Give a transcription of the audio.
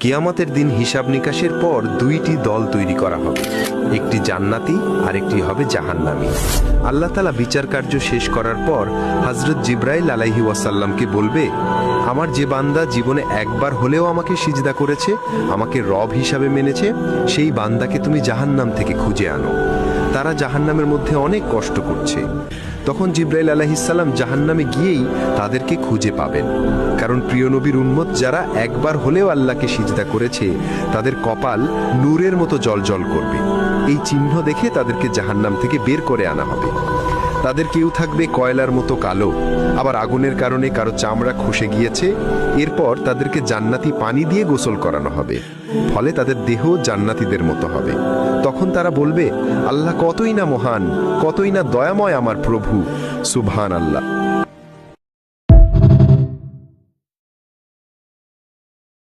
কিয়ামতের দিন হিসাব নিকাশের পর দুইটি দল তৈরি করা হবে, একটি জান্নাতি আর একটি হবে জাহান্নামী। আল্লাহ তাআলা বিচার কার্য শেষ করার পর হযরত জিবরাইল আলাইহি ওয়াসাল্লামকে বলবে, আমার যে বান্দা জীবনে একবার হলেও আমাকে সিজদা করেছে, আমাকে রব হিসাবে মেনেছে, সেই বান্দাকে তুমি জাহান্নাম থেকে খুঁজে আনো। তারা জাহান্নামের মধ্যে অনেক কষ্ট করছে। তখন জিবরাইল আলাইহিস সালাম জাহান্নামে গিয়েই তাদেরকে খুঁজে পাবেন, কারণ প্রিয় নবীর উম্মত যারা একবার হলেও আল্লাহকে সিজদা করেছে, তাদের কপাল নূরের মতো জ্বলজ্বল করবে। এই চিহ্ন দেখে তাদেরকে জাহান্নাম থেকে বের করে আনা হবে। তাদের কেউ থাকবে কয়লার মতো কালো, আবার আগুনের কারণে কারো চামড়া খসে গিয়েছে। এরপর তাদেরকে জান্নাতি পানি দিয়ে গোসল করানো হবে, ফলে তাদের দেহ জান্নাতীদের মতো হবে। তখন তারা বলবে, আল্লাহ কতই না মহান, কতই না দয়াময় আমার প্রভু, সুবহান আল্লাহ।